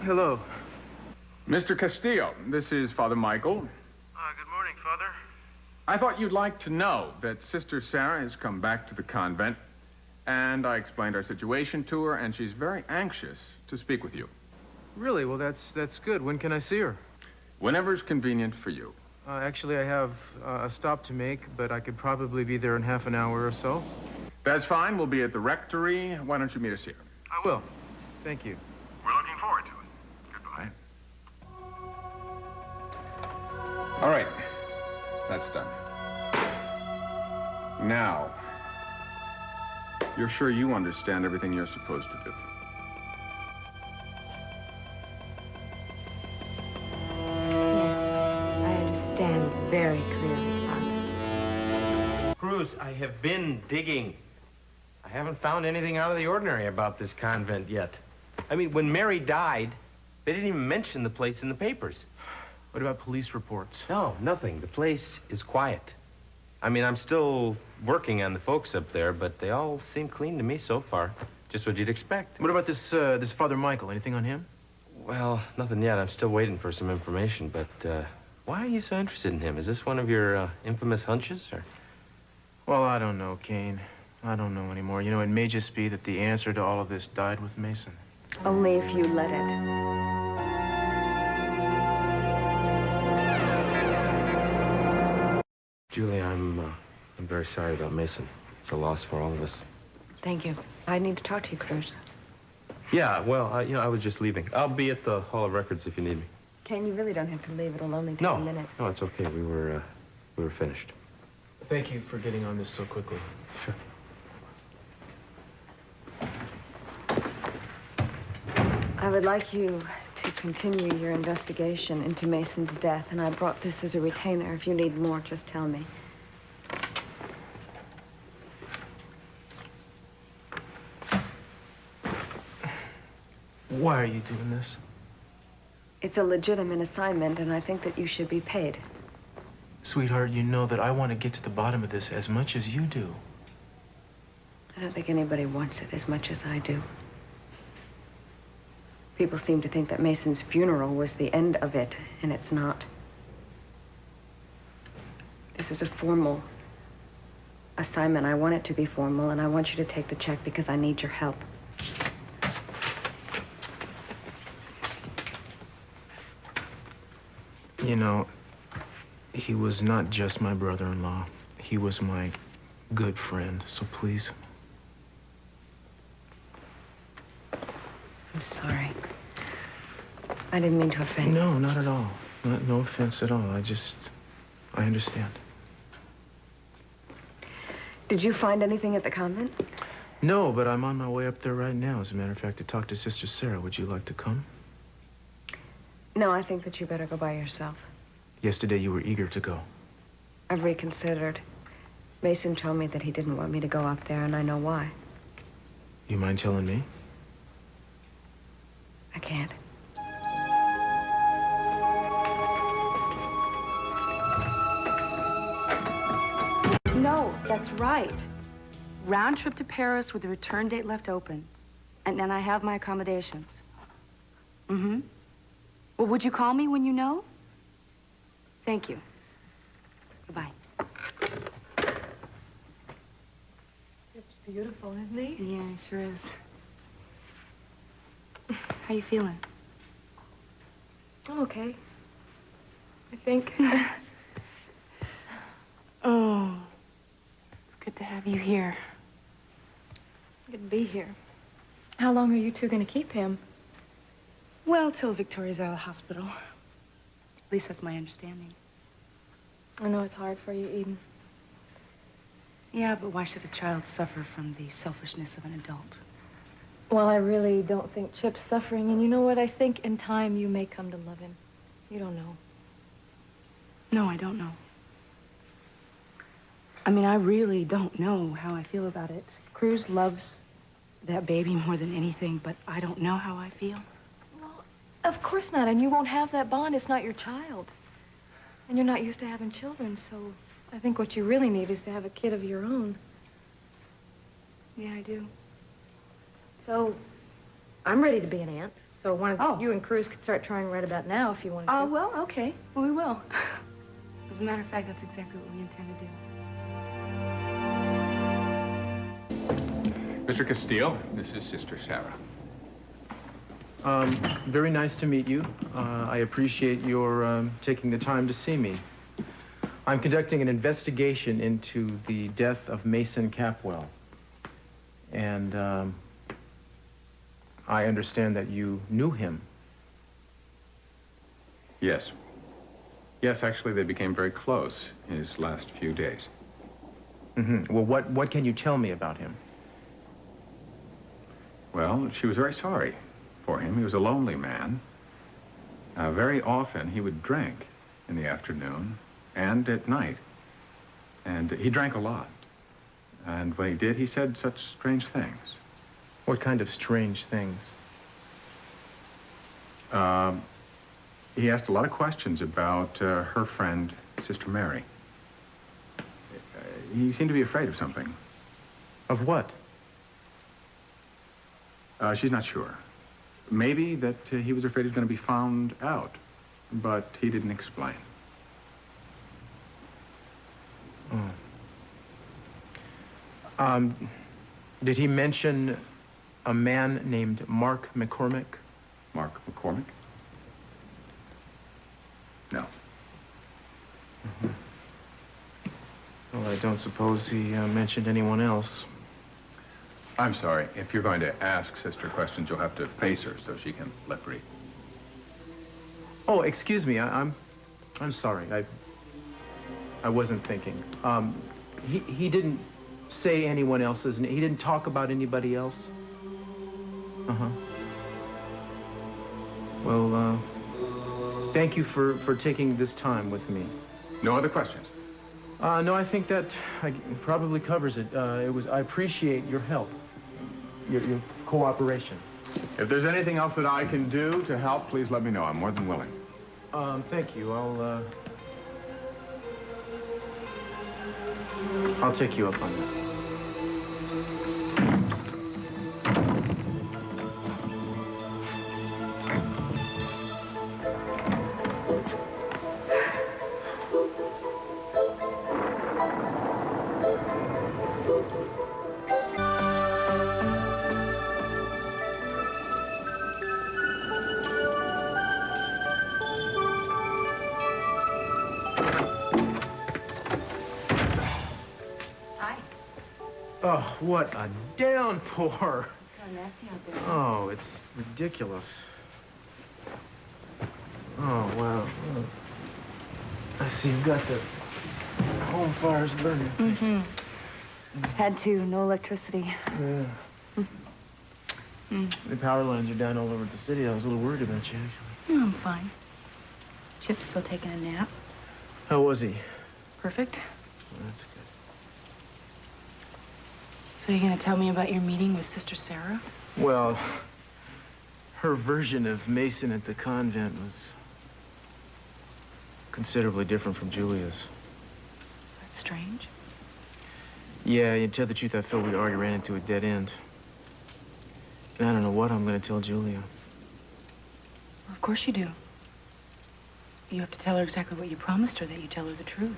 Hello. Mr. Castillo, this is Father Michael. Good morning, Father. I thought you'd like to know that Sister Sarah has come back to the convent, and I explained our situation to her, and she's very anxious to speak with you. Really? Well, that's good. When can I see her? Whenever's convenient for you. Actually, I have a stop to make, but I could probably be there in half an hour or so. That's fine. We'll be at the rectory. Why don't you meet us here? I will. Thank you. We're looking forward to it. Goodbye. All right. That's done. Now, you're sure you understand everything you're supposed to do? Yes, I understand very clearly, Father. Cruz, I have been digging. I haven't found anything out of the ordinary about this convent yet. I mean, when Mary died, they didn't even mention the place in the papers. What about police reports? No, nothing. The place is quiet. I mean, I'm still working on the folks up there, but they all seem clean to me so far. Just what you'd expect. What about this Father Michael? Anything on him? Well, nothing yet. I'm still waiting for some information, but, why are you so interested in him? Is this one of your, infamous hunches, or? Well, I don't know, Kane. I don't know anymore. You know, it may just be that the answer to all of this died with Mason. Only if you let it. Julie, I'm very sorry about Mason. It's a loss for all of us. Thank you. I need to talk to you, Cruz. Yeah, well, I was just leaving. I'll be at the Hall of Records if you need me. Ken, you really don't have to leave. It'll only take No, a minute. no, it's okay. We were finished. Thank you for getting on this so quickly. Sure. I would like you to continue your investigation into Mason's death, and I brought this as a retainer. If you need more, just tell me. Why are you doing this? It's a legitimate assignment, and I think that you should be paid. Sweetheart, you know that I want to get to the bottom of this as much as you do. I don't think anybody wants it as much as I do. People seem to think that Mason's funeral was the end of it, and it's not. This is a formal assignment. I want it to be formal, and I want you to take the check because I need your help. You know, he was not just my brother-in-law. He was my good friend, so please. I'm sorry. I didn't mean to offend you. No, not at all. No offense at all. I understand. Did you find anything at the convent? No, but I'm on my way up there right now, as a matter of fact, to talk to Sister Sarah. Would you like to come? No, I think that you better go by yourself. Yesterday you were eager to go. I've reconsidered. Mason told me that he didn't want me to go up there, and I know why. You mind telling me? I can't. No, that's right. Round trip to Paris with the return date left open. And then I have my accommodations. Mm-hmm. Well, would you call me when you know? Thank you. Goodbye. It's beautiful, isn't he? Yeah, it sure is. How you feeling? I'm okay. I think. Oh, it's good to have you here. Good to be here. How long are you two going to keep him? Well, till Victoria's out of the hospital. At least that's my understanding. I know it's hard for you, Eden. Yeah, but why should a child suffer from the selfishness of an adult? Well, I really don't think Chip's suffering, and you know what? I think in time you may come to love him. You don't know. No, I don't know. I mean, I really don't know how I feel about it. Cruz loves that baby more than anything, but I don't know how I feel. Well, of course not, and you won't have that bond. It's not your child. And you're not used to having children, so I think what you really need is to have a kid of your own. Yeah, I do. So, I'm ready to be an aunt. So one of Oh. you and Cruz could start trying right about now if you wanted to. Oh, well, okay. Well, we will. As a matter of fact, that's exactly what we intend to do. Mr. Castile, this is Sister Sarah. Very nice to meet you. I appreciate your taking the time to see me. I'm conducting an investigation into the death of Mason Capwell. And I understand that you knew him. Yes. Yes, actually, they became very close in his last few days. Mm-hmm. Well, what can you tell me about him? Well, she was very sorry for him. He was a lonely man. Very often, he would drink in the afternoon and at night. And he drank a lot. And when he did, he said such strange things. What kind of strange things? He asked a lot of questions about her friend, Sister Mary. He seemed to be afraid of something. Of what? She's not sure. Maybe that he was afraid he was going to be found out, but he didn't explain. Oh. Did he mention a man named Mark McCormick? Mark McCormick? No. Mm-hmm. Well, I don't suppose he mentioned anyone else. I'm sorry. If you're going to ask Sister questions, you'll have to face her so she can lip read. Oh, excuse me. I'm sorry. I wasn't thinking. He didn't say anyone else's name. He didn't talk about anybody else. Uh-huh. Well, thank you for taking this time with me. No other questions? No, I think that probably covers it. I appreciate your help, your cooperation. If there's anything else that I can do to help, please let me know. I'm more than willing. Thank you. I'll take you up on that. Oh, what a downpour. It's nasty out there. Oh, it's ridiculous. Oh, wow. Oh. I see you've got the home fires burning. Mm-hmm. Had to. No electricity. Yeah. The power lines are down all over the city. I was a little worried about you, actually. I'm fine. Chip's still taking a nap. How was he? Perfect. Well, that's good. So you're going to tell me about your meeting with Sister Sarah? Well, her version of Mason at the convent was considerably different from Julia's. That's strange. Yeah, to tell the truth, I felt we already ran into a dead end. And I don't know what I'm going to tell Julia. Well, of course you do. You have to tell her exactly what you promised her, that you tell her the truth.